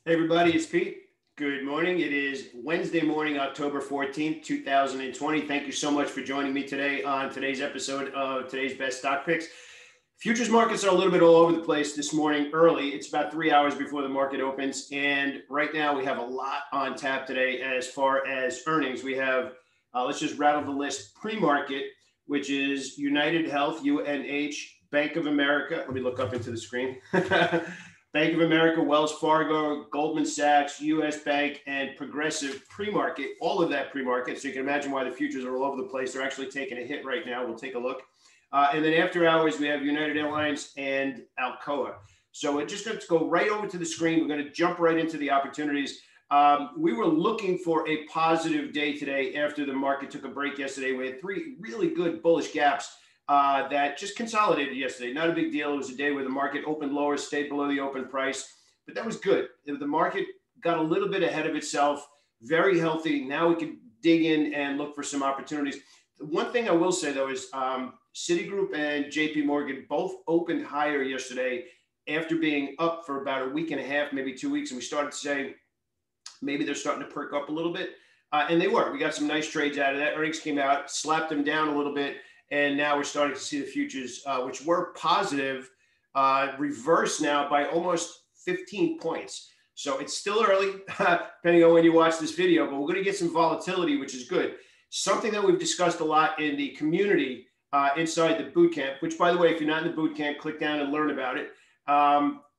Hey everybody, it's Pete. Good morning. It is Wednesday morning, October 14th, 2020. Thank you so much for joining me today on today's episode of today's Best Stock Picks. Futures markets are a little bit all over the place this morning early. It's about 3 hours before the market opens. And right now we have a lot on tap today as far as earnings. We have, let's just rattle the list, pre-market, which is United Health, UNH, Bank of America. Let me look up into the screen. Bank of America, Wells Fargo, Goldman Sachs, US Bank, and Progressive pre-market, all of that pre-market. So you can imagine why the futures are all over the place. They're actually taking a hit right now. We'll take a look. And then after hours, we have United Airlines and Alcoa. So we're just going to go right over to the screen. We're going to jump right into the opportunities. We were looking for a positive day today after the market took a break yesterday. We had three really good bullish gaps that just consolidated yesterday. Not a big deal. It was a day where the market opened lower, stayed below the open price, but that was good. The market got a little bit ahead of itself, very healthy. Now we can dig in and look for some opportunities. The one thing I will say, though, is Citigroup and JP Morgan both opened higher yesterday after being up for about a week and a half, maybe 2 weeks. And we started to say maybe they're starting to perk up a little bit. And they were. We got some nice trades out of that. Earnings came out, slapped them down a little bit. And now we're starting to see the futures, which were positive, reverse now by almost 15 points. So it's still early, depending on when you watch this video, but we're going to get some volatility, which is good. Something that we've discussed a lot in the community inside the boot camp, which, by the way, if you're not in the boot camp, click down and learn about it,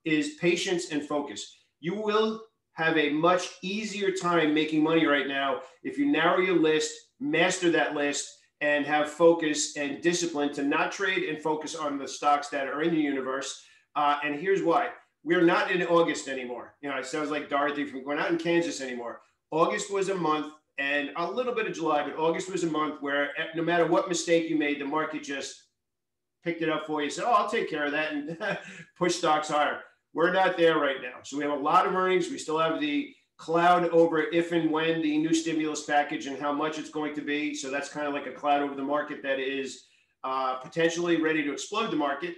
is patience and focus. You will have a much easier time making money right now if you narrow your list, master that list, and have focus and discipline to not trade and focus on the stocks that are in the universe. And here's why. We're not in August anymore. You know, it sounds like Dorothy we're not in Kansas anymore. August was a month and a little bit of July, but August was a month where no matter what mistake you made, the market just picked it up for you. Said, oh, I'll take care of that and push stocks higher. We're not there right now. So we have a lot of earnings. We still have the cloud over if and when the new stimulus package and how much it's going to be. So that's kind of like a cloud over the market that is potentially ready to explode the market.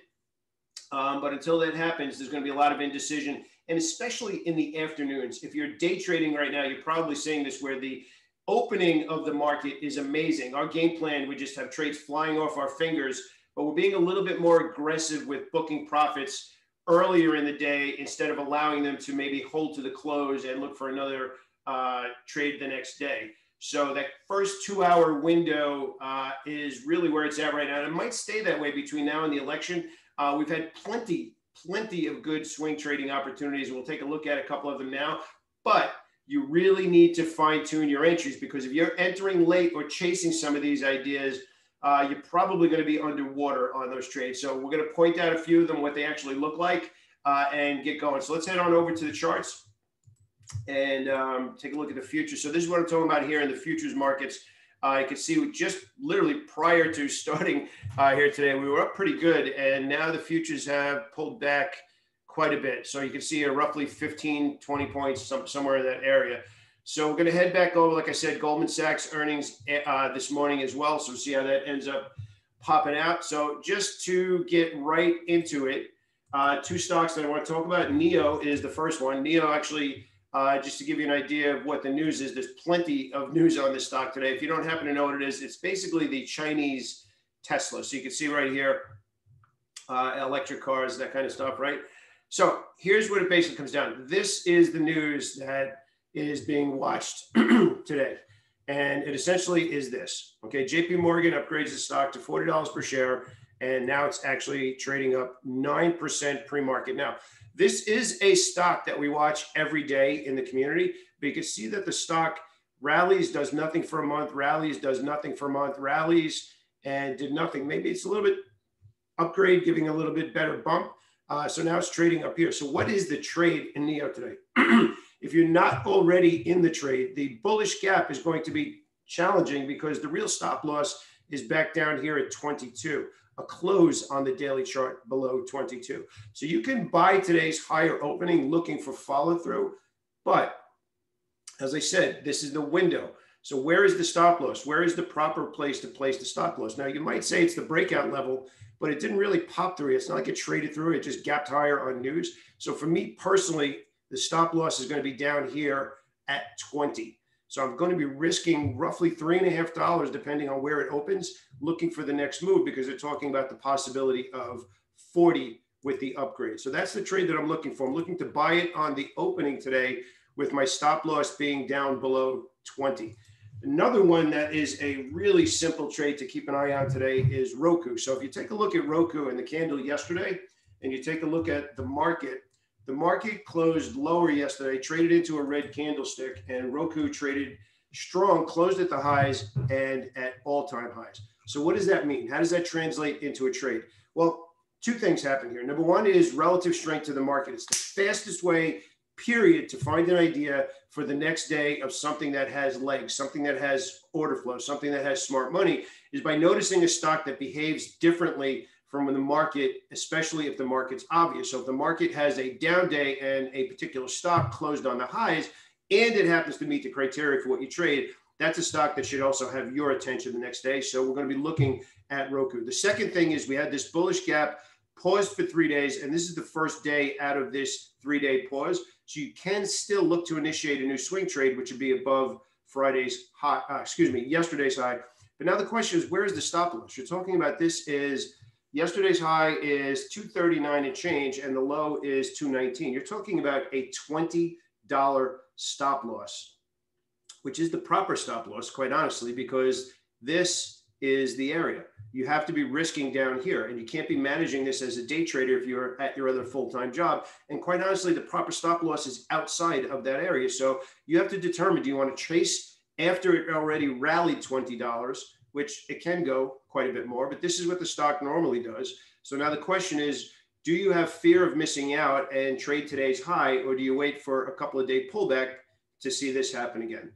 But until that happens, there's going to be a lot of indecision, and especially in the afternoons. If you're day trading right now, you're probably seeing this where the opening of the market is amazing. Our game plan, we just have trades flying off our fingers, but we're being a little bit more aggressive with booking profits earlier in the day instead of allowing them to maybe hold to the close and look for another trade the next day. So that first 2 hour window is really where it's at right now. And it might stay that way between now and the election. We've had plenty of good swing trading opportunities. We'll take a look at a couple of them now, but you really need to fine tune your entries, because if you're entering late or chasing some of these ideas, you're probably going to be underwater on those trades. So we're going to point out a few of them, what they actually look like, and get going. So let's head on over to the charts and take a look at the futures. So this is what I'm talking about here in the futures markets. You can see just literally prior to starting here today, we were up pretty good. And now the futures have pulled back quite a bit. So you can see here roughly 15, 20 points, somewhere in that area. So we're going to head back over, like I said, Goldman Sachs earnings this morning as well. So we'll see how that ends up popping out. So just to get right into it, two stocks that I want to talk about. NIO is the first one. NIO actually, just to give you an idea of what the news is, there's plenty of news on this stock today. If you don't happen to know what it is, it's basically the Chinese Tesla. So you can see right here, electric cars, that kind of stuff, right? So here's what it basically comes down to. This is the news that is being watched today. And it essentially is this. Okay, JP Morgan upgrades the stock to $40 per share, and now it's actually trading up 9% pre-market. Now, this is a stock that we watch every day in the community, but you can see that the stock rallies, does nothing for a month, rallies, does nothing for a month, rallies, and did nothing. Maybe it's a little bit upgrade, giving a little bit better bump. So now it's trading up here. So what is the trade in NIO today? If you're not already in the trade, the bullish gap is going to be challenging because the real stop loss is back down here at 22, a close on the daily chart below 22. So you can buy today's higher opening looking for follow through. But as I said, this is the window. So where is the stop loss? Where is the proper place to place the stop loss? Now you might say it's the breakout level, but it didn't really pop through. It's not like it traded through. It just gapped higher on news. So for me personally, The stop loss is going to be down here at 20. So I'm going to be risking roughly $3.50, depending on where it opens, looking for the next move, because they're talking about the possibility of 40 with the upgrade. So that's the trade that I'm looking for. I'm looking to buy it on the opening today with my stop loss being down below 20. Another one that is a really simple trade to keep an eye on today is Roku. So if you take a look at Roku and the candle yesterday, and you take a look at the market closed lower yesterday, traded into a red candlestick, and Roku traded strong, closed at the highs and at all-time highs. So what does that mean? How does that translate into a trade? Well, two things happen here. Number one is relative strength to the market. It's the fastest way, period, to find an idea for the next day of something that has legs, something that has order flow, something that has smart money, is by noticing a stock that behaves differently from the market, especially if the market's obvious. So if the market has a down day and a particular stock closed on the highs, and it happens to meet the criteria for what you trade, that's a stock that should also have your attention the next day. So we're going to be looking at Roku. The second thing is we had this bullish gap, paused for 3 days, and this is the first day out of this 3-day pause. So you can still look to initiate a new swing trade, which would be above yesterday's high. But now the question is, where is the stop loss? You're talking about this is yesterday's high is 239 and change, and the low is 219. You're talking about a $20 stop loss, which is the proper stop loss, quite honestly, because this is the area. You have to be risking down here, and you can't be managing this as a day trader if you're at your other full-time job. And quite honestly, the proper stop loss is outside of that area. So you have to determine, do you want to chase after it already rallied $20, which it can go quite a bit more, but this is what the stock normally does. So now the question is, do you have fear of missing out and trade today's high, or do you wait for a couple of day pullback to see this happen again?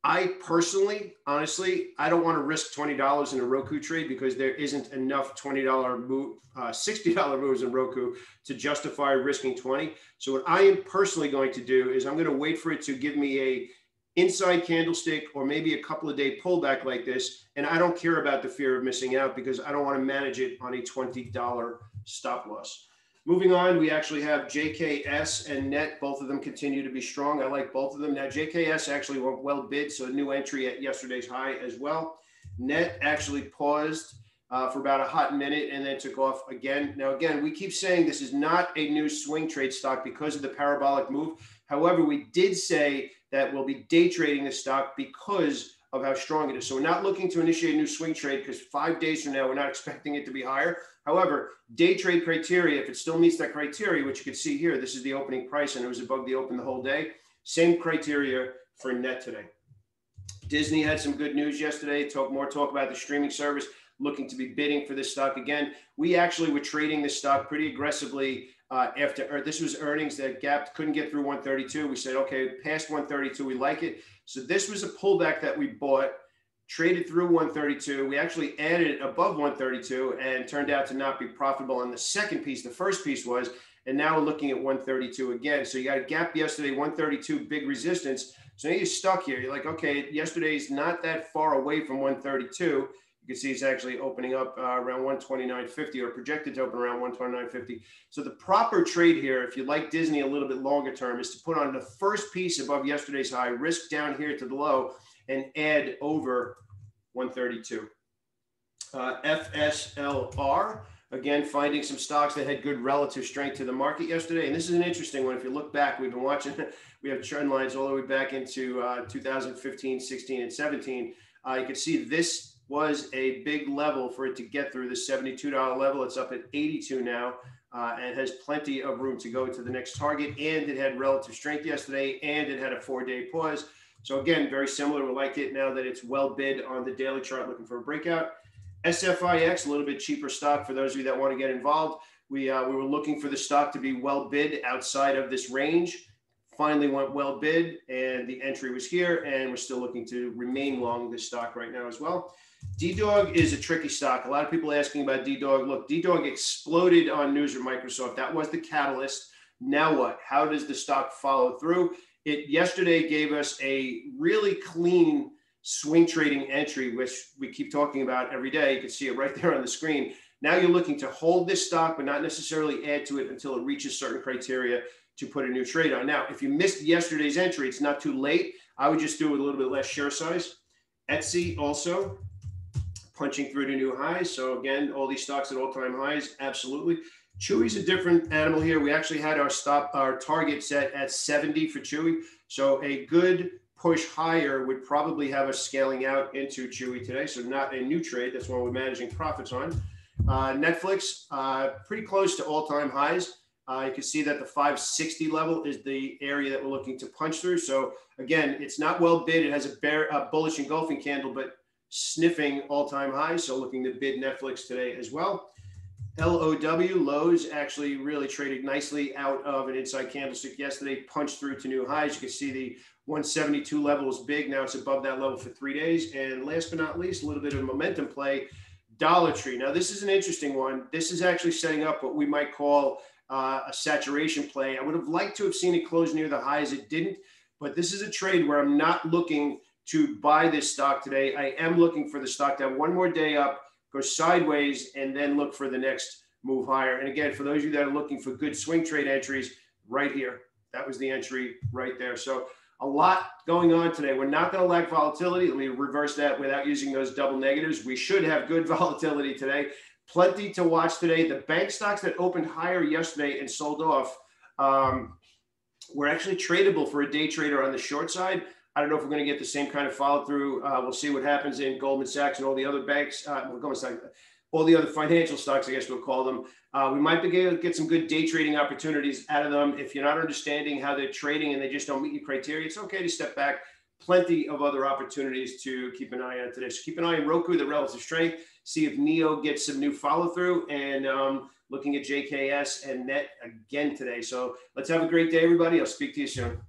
I personally, honestly, I don't want to risk $20 in a Roku trade because there isn't enough $20 move, $60 moves in Roku to justify risking 20. So what I am personally going to do is I'm going to wait for it to give me a inside candlestick or maybe a couple of day pullback like this. And I don't care about the fear of missing out because I don't want to manage it on a $20 stop loss. Moving on, we actually have JKS and NET. Both of them continue to be strong. I like both of them. Now, JKS actually went well bid, so a new entry at yesterday's high as well. NET actually paused for about a hot minute and then took off again. Now, again, we keep saying this is not a new swing trade stock because of the parabolic move. However, we did say that we'll be day trading the stock because of how strong it is. So we're not looking to initiate a new swing trade because 5 days from now, we're not expecting it to be higher. However, day trade criteria, if it still meets that criteria, which you can see here, this is the opening price and it was above the open the whole day. Same criteria for NET today. Disney had some good news yesterday. Talk about the streaming service, looking to be bidding for this stock again. We actually were trading this stock pretty aggressively after this was earnings that gapped, couldn't get through 132. We said, okay, past 132, we like it. So this was a pullback that we bought, traded through 132. We actually added it above 132 and turned out to not be profitable on the second piece. The first piece was, and now we're looking at 132 again. So you got a gap yesterday, 132, big resistance. So now you're stuck here. You're like, okay, yesterday's not that far away from 132. You can see it's actually opening up around 129.50 or projected to open around 129.50. So the proper trade here, if you like Disney a little bit longer term, is to put on the first piece above yesterday's high, risk down here to the low, and add over 132. FSLR, again, finding some stocks that had good relative strength to the market yesterday. And this is an interesting one. If you look back, we've been watching, we have trend lines all the way back into 2015, 16, and 17. You can see this was a big level for it to get through the $72 level. It's up at 82 now and has plenty of room to go to the next target. And it had relative strength yesterday, and it had a 4-day pause. So again, very similar. We like it now that it's well bid on the daily chart, looking for a breakout. SFIX, a little bit cheaper stock for those of you that want to get involved. We were looking for the stock to be well bid outside of this range. Finally went well bid, and the entry was here, and we're still looking to remain long this stock right now as well. DDOG is a tricky stock. A lot of people asking about DDOG. Look, DDOG exploded on news with Microsoft. That was the catalyst. Now what? How does the stock follow through? It yesterday gave us a really clean swing trading entry, which we keep talking about every day. You can see it right there on the screen. Now you're looking to hold this stock, but not necessarily add to it until it reaches certain criteria. to put a new trade on. Now, if you missed yesterday's entry, it's not too late. I would just do it a little bit less share size. Etsy also punching through to new highs. So again, all these stocks at all-time highs, absolutely. Chewy's a different animal here. We actually had our target set at 70 for Chewy. So a good push higher would probably have us scaling out into Chewy today. So not a new trade. That's what we're managing profits on. Netflix, pretty close to all-time highs. You can see that the 560 level is the area that we're looking to punch through. So again, it's not well bid. It has a bullish engulfing candle, but sniffing all-time highs. So looking to bid Netflix today as well. LOW, Lowe's, actually really traded nicely out of an inside candlestick yesterday, punched through to new highs. You can see the 172 level is big. Now it's above that level for 3 days. And last but not least, a little bit of momentum play, Dollar Tree. Now, this is an interesting one. This is actually setting up what we might call a saturation play. I would have liked to have seen it close near the highs. It didn't, but this is a trade where I'm not looking to buy this stock today. I am looking for the stock to have one more day up, go sideways, and then look for the next move higher. And again, for those of you that are looking for good swing trade entries, right here, that was the entry right there. So a lot going on today. We're not going to lack volatility. Let me reverse that without using those double negatives. We should have good volatility today. Plenty to watch today. The bank stocks that opened higher yesterday and sold off were actually tradable for a day trader on the short side. I don't know if we're going to get the same kind of follow through. We'll see what happens in Goldman Sachs and all the other banks. Goldman Sachs, all the other financial stocks, I guess we'll call them. We might be able to get some good day trading opportunities out of them. If you're not understanding how they're trading and they just don't meet your criteria, it's okay to step back. Plenty of other opportunities to keep an eye on today. So keep an eye on Roku, the relative strength, see if NIO gets some new follow through, and looking at JKS and NET again today. So let's have a great day, everybody. I'll speak to you soon.